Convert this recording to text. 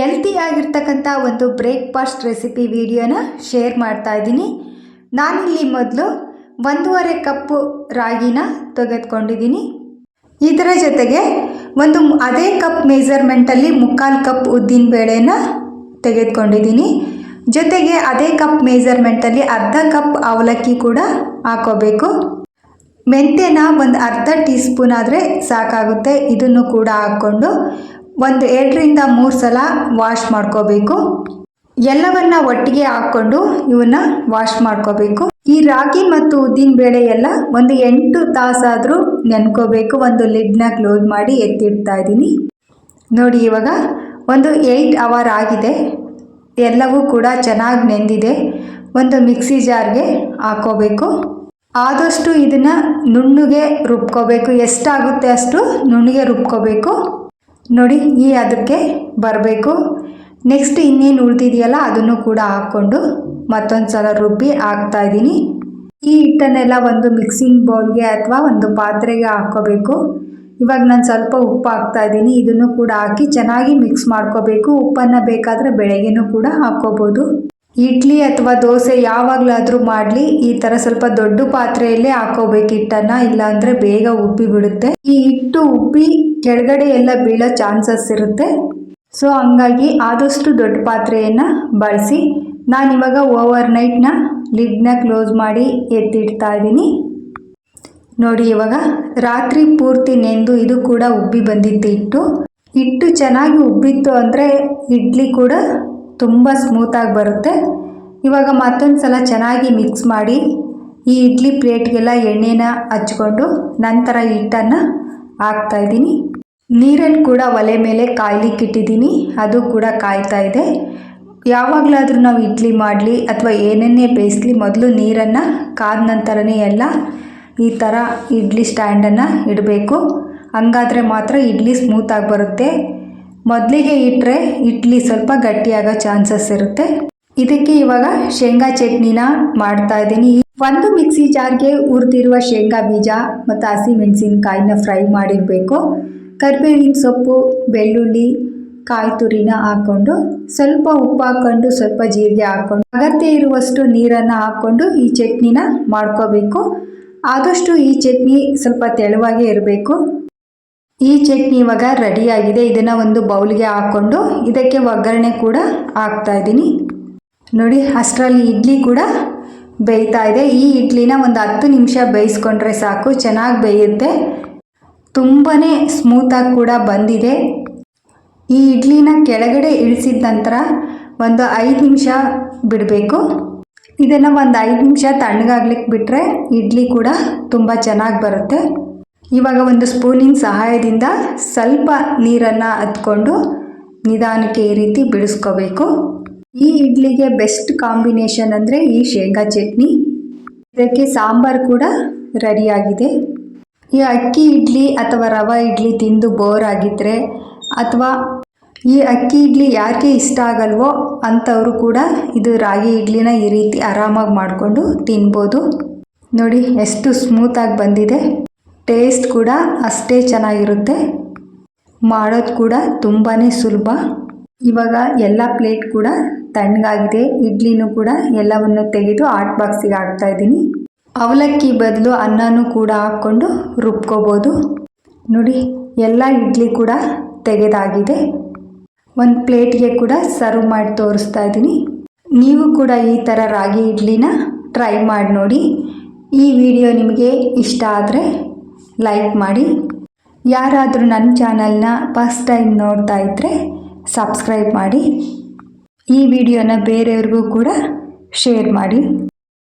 Healthy ಆಗಿರ್ತಕ್ಕಂಥ ಒಂದು breakfast recipe ವಿಡಿಯೋನ ಶೇರ್ ಮಾಡ್ತಾ ಇದ್ದೀನಿ. ನಾನಿಲ್ಲಿ ಮೊದಲು 1.5 ಕಪ್ಪು ರಾಗಿನ ತೆಗೆದುಕೊಂಡಿದ್ದೀನಿ. ಇದರ ಜೊತೆಗೆ ಅದೇ ಕಪ್ ಮೆಜರ್ಮೆಂಟಲ್ಲಿ 3/4 ಕಪ್ ಉದ್ದಿನ ಬೇಳೆನ ತೆಗೆದುಕೊಂಡಿದ್ದೀನಿ. ಜೊತೆಗೆ ಅದೇ ಕಪ್ ಮೆಜರ್ಮೆಂಟಲ್ಲಿ ಅರ್ಧ ಕಪ್ ಅವಲಕ್ಕಿ ಕೂಡ ಹಾಕೋಬೇಕು. ಮೆಂತ್ಯನ ಒಂದು ಅರ್ಧ ಟೀ ಸ್ಪೂನ್ ಆದರೆ ಸಾಕಾಗುತ್ತೆ. ಇದನ್ನು ಕೂಡ ಹಾಕ್ಕೊಂಡು 2 ರಿಂದ 3 ಸಲ ವಾಶ್ ಮಾಡ್ಕೋಬೇಕು. ಎಲ್ಲವನ್ನ ಒಟ್ಟಿಗೆ ಹಾಕ್ಕೊಂಡು ಇವನ್ನ ವಾಶ್ ಮಾಡ್ಕೋಬೇಕು. ಈ ರಾಗಿ ಮತ್ತು ಉದ್ದಿನ ಬೇಳೆ ಎಲ್ಲ 8 ತಾಸಾದರೂ ನೆನ್ಕೋಬೇಕು. ಲಿಡ್ನ ಕ್ಲೋಸ್ ಮಾಡಿ ಎತ್ತಿಡ್ತಾ ಇದ್ದೀನಿ. ನೋಡಿ, ಇವಾಗ 8 ಅವರ್ ಆಗಿದೆ. ಎಲ್ಲವೂ ಕೂಡ ಚೆನ್ನಾಗಿ ನೆಂದಿದೆ. ಮಿಕ್ಸಿ ಜಾರ್ಗೆ ಹಾಕೋಬೇಕು. ಆದಷ್ಟು ಇದನ್ನು ನುಣ್ಣಗೆ ರುಬ್ಕೋಬೇಕು. ಎಷ್ಟಾಗುತ್ತೆ ಅಷ್ಟು ನುಣ್ಣಗೆ ರುಬ್ಕೋಬೇಕು. ನೋಡಿ, ಅದಕ್ಕೆ ಬರಬೇಕು. ನೆಕ್ಸ್ಟ್ ಇನ್ನೇನು ಉಳಿದಿದೆಯಲ್ಲ ಅದನ್ನು ಕೂಡ ಹಾಕ್ಕೊಂಡು ಮತ್ತೊಂದು ಸಲ ರುಬ್ಬಿ ಹಾಕ್ತಾಯಿದ್ದೀನಿ. ಈ ಹಿಟ್ಟನ್ನೆಲ್ಲ ಮಿಕ್ಸಿಂಗ್ ಬೌಲ್ಗೆ ಅಥವಾ ಪಾತ್ರೆಗೆ ಹಾಕ್ಕೋಬೇಕು. ಇವಾಗ ನಾನು ಸ್ವಲ್ಪ ಉಪ್ಪು ಹಾಕ್ತಾಯಿದ್ದೀನಿ. ಇದನ್ನು ಕೂಡ ಹಾಕಿ ಚೆನ್ನಾಗಿ ಮಿಕ್ಸ್ ಮಾಡ್ಕೋಬೇಕು. ಉಪ್ಪನ್ನು ಬೇಕಾದರೆ ಬೆಳಗ್ಗೆನೂ ಕೂಡ ಹಾಕ್ಕೋಬೋದು. ಇಡ್ಲಿ ಅಥವಾ ದೋಸೆ ಯಾವಾಗಲಾದರೂ ಮಾಡಲಿ ಈ ಥರ ಸ್ವಲ್ಪ ದೊಡ್ಡ ಪಾತ್ರೆಯಲ್ಲೇ ಹಾಕೋಬೇಕು ಹಿಟ್ಟನ್ನು, ಇಲ್ಲಾಂದರೆ ಬೇಗ ಉಬ್ಬಿ ಬಿಡುತ್ತೆ. ಈ ಹಿಟ್ಟು ಉಬ್ಬಿ ಕೆಳಗಡೆ ಎಲ್ಲ ಬೀಳೋ ಚಾನ್ಸಸ್ ಇರುತ್ತೆ. ಸೊ ಹಂಗಾಗಿ ಆದಷ್ಟು ದೊಡ್ಡ ಪಾತ್ರೆಯನ್ನು ಬಳಸಿ. ನಾನಿವಾಗ ಓವರ್ ನೈಟ್ನ ಲಿಡ್ನ ಕ್ಲೋಸ್ ಮಾಡಿ ಎತ್ತಿಡ್ತಾ ಇದ್ದೀನಿ. ನೋಡಿ, ಇವಾಗ ರಾತ್ರಿ ಪೂರ್ತಿ ನೆಂದು ಇದು ಕೂಡ ಉಬ್ಬಿ ಬಂದಿತ್ತು. ಹಿಟ್ಟು ಚೆನ್ನಾಗಿ ಉಬ್ಬಿತ್ತು ಅಂದರೆ ಇಡ್ಲಿ ಕೂಡ ತುಂಬ ಸ್ಮೂತಾಗಿ ಬರುತ್ತೆ. ಇವಾಗ ಮತ್ತೊಂದು ಸಲ ಚೆನ್ನಾಗಿ ಮಿಕ್ಸ್ ಮಾಡಿ ಈ ಇಡ್ಲಿ ಪ್ಲೇಟ್ಗೆಲ್ಲ ಎಣ್ಣೆನ ಹಚ್ಕೊಂಡು ನಂತರ ಹಿಟ್ಟನ್ನು ಹಾಕ್ತಾಯಿದ್ದೀನಿ. ನೀರನ್ನು ಕೂಡ ಒಲೆ ಮೇಲೆ ಕಾಯ್ಲಿಕ್ಕೆ ಇಟ್ಟಿದ್ದೀನಿ. ಅದು ಕೂಡ ಕಾಯ್ತಾ ಇದೆ. ಯಾವಾಗಲಾದರೂ ನಾವು ಇಡ್ಲಿ ಮಾಡಲಿ ಅಥವಾ ಏನನ್ನೇ ಬೇಯಿಸಲಿ ಮೊದಲು ನೀರನ್ನು ಕಾದ ನಂತರನೇ ಎಲ್ಲ ಈ ಥರ ಇಡ್ಲಿ ಸ್ಟ್ಯಾಂಡನ್ನು ಇಡಬೇಕು. ಹಂಗಾದರೆ ಮಾತ್ರ ಇಡ್ಲಿ ಸ್ಮೂತಾಗಿ ಬರುತ್ತೆ. ಮೊದಲಿಗೆ ಇಟ್ಟರೆ ಇಡ್ಲಿ ಸ್ವಲ್ಪ ಗಟ್ಟಿಯಾಗೋ ಚಾನ್ಸಸ್ ಇರುತ್ತೆ. ಇದಕ್ಕೆ ಇವಾಗ ಶೇಂಗಾ ಚಟ್ನಿನ ಮಾಡ್ತಾ ಇದ್ದೀನಿ. ಮಿಕ್ಸಿ ಜಾರ್ಗೆ ಹುರಿದಿರುವ ಶೇಂಗಾ ಬೀಜ ಮತ್ತು ಹಸಿಮೆಣಸಿನಕಾಯಿನ ಫ್ರೈ ಮಾಡಿರಬೇಕು. ಕರಿಬೇವಿನ ಸೊಪ್ಪು, ಬೆಳ್ಳುಳ್ಳಿ, ಕಾಯಿ ತುರಿನ ಹಾಕ್ಕೊಂಡು ಸ್ವಲ್ಪ ಉಪ್ಪು ಹಾಕ್ಕೊಂಡು ಸ್ವಲ್ಪ ಜೀರಿಗೆ ಹಾಕ್ಕೊಂಡು ಅಗತ್ಯ ಇರುವಷ್ಟು ನೀರನ್ನು ಹಾಕ್ಕೊಂಡು ಈ ಚಟ್ನಿನ ಮಾಡ್ಕೋಬೇಕು. ಆದಷ್ಟು ಈ ಚಟ್ನಿ ಸ್ವಲ್ಪ ತೆಳುವಾಗೇ ಇರಬೇಕು. ಈ ಚಟ್ನಿ ಇವಾಗ ರೆಡಿಯಾಗಿದೆ. ಇದನ್ನು ಬೌಲ್ಗೆ ಹಾಕ್ಕೊಂಡು ಇದಕ್ಕೆ ಒಗ್ಗರಣೆ ಕೂಡ ಹಾಕ್ತಾ ಇದ್ದೀನಿ. ನೋಡಿ, ಅಷ್ಟರಲ್ಲಿ ಇಡ್ಲಿ ಕೂಡ ಬೇಯ್ತಾ ಇದೆ. ಈ ಇಡ್ಲಿನ 10 ನಿಮಿಷ ಬೇಯಿಸ್ಕೊಂಡ್ರೆ ಸಾಕು, ಚೆನ್ನಾಗಿ ಬೇಯುತ್ತೆ. ತುಂಬಾ ಸ್ಮೂತಾಗಿ ಕೂಡ ಬಂದಿದೆ. ಈ ಇಡ್ಲಿನ ಕೆಳಗಡೆ ಇಳಿಸಿದ ನಂತರ 5 ನಿಮಿಷ ಬಿಡಬೇಕು. ಇದನ್ನು 5 ನಿಮಿಷ ತಣ್ಣಗಾಗ್ಲಿಕ್ಕೆ ಬಿಟ್ಟರೆ ಇಡ್ಲಿ ಕೂಡ ತುಂಬ ಚೆನ್ನಾಗಿ ಬರುತ್ತೆ. ಇವಾಗ ಸ್ಪೂನಿನ ಸಹಾಯದಿಂದ ಸ್ವಲ್ಪ ನೀರನ್ನು ಹತ್ಕೊಂಡು ನಿಧಾನಕ್ಕೆ ಈ ರೀತಿ ಬಿಡಿಸ್ಕೋಬೇಕು. ಈ ಇಡ್ಲಿಗೆ ಬೆಸ್ಟ್ ಕಾಂಬಿನೇಷನ್ ಅಂದರೆ ಈ ಶೇಂಗಾ ಚಟ್ನಿ. ಇದಕ್ಕೆ ಸಾಂಬಾರು ಕೂಡ ರೆಡಿಯಾಗಿದೆ. ಈ ಅಕ್ಕಿ ಇಡ್ಲಿ ಅಥವಾ ರವೆ ಇಡ್ಲಿ ತಿಂದು ಬೋರ್ ಆಗಿದ್ದರೆ ಅಥವಾ ಈ ಅಕ್ಕಿ ಇಡ್ಲಿ ಯಾರಿಗೆ ಇಷ್ಟ ಆಗಲ್ವೋ ಅಂಥವರು ಕೂಡ ಇದು ರಾಗಿ ಇಡ್ಲಿನ ಈ ರೀತಿ ಆರಾಮಾಗಿ ಮಾಡಿಕೊಂಡು ತಿನ್ಬೋದು. ನೋಡಿ, ಎಷ್ಟು ಸ್ಮೂತಾಗಿ ಬಂದಿದೆ. ಟೇಸ್ಟ್ ಕೂಡ ಅಷ್ಟೇ ಚೆನ್ನಾಗಿರುತ್ತೆ. ಮಾಡೋದು ಕೂಡ ತುಂಬಾ ಸುಲಭ. ಇವಾಗ ಎಲ್ಲ ಪ್ಲೇಟ್ ಕೂಡ ತಣ್ಣಗಾಗಿದೆ. ಇಡ್ಲಿನೂ ಕೂಡ ಎಲ್ಲವನ್ನು ತೆಗೆದು ಹಾಟ್ ಬಾಕ್ಸಿಗೆ ಹಾಕ್ತಾಯಿದ್ದೀನಿ. ಅವಲಕ್ಕಿ ಬದಲು ಅನ್ನನೂ ಕೂಡ ಹಾಕ್ಕೊಂಡು ರುಬ್ಕೋಬೋದು. ನೋಡಿ, ಎಲ್ಲ ಇಡ್ಲಿ ಕೂಡ ತೆಗೆದಾಗಿದೆ. ಒಂದು ಪ್ಲೇಟ್ಗೆ ಕೂಡ ಸರ್ವ್ ಮಾಡಿ ತೋರಿಸ್ತಾ ಇದ್ದೀನಿ. ನೀವು ಕೂಡ ಈ ಥರ ರಾಗಿ ಇಡ್ಲಿನ ಟ್ರೈ ಮಾಡಿ ನೋಡಿ. ಈ ವಿಡಿಯೋ ನಿಮಗೆ ಇಷ್ಟ ಆದರೆ ಲೈಕ್ ಮಾಡಿ. ಯಾರಾದರೂ ನನ್ನ ಚಾನಲ್ನ ಫಸ್ಟ್ ಟೈಮ್ ನೋಡ್ತಾ ಇದ್ದರೆ ಸಬ್ಸ್ಕ್ರೈಬ್ ಮಾಡಿ. ಈ ವಿಡಿಯೋನ ಬೇರೆಯವ್ರಿಗೂ ಕೂಡ ಶೇರ್ ಮಾಡಿ.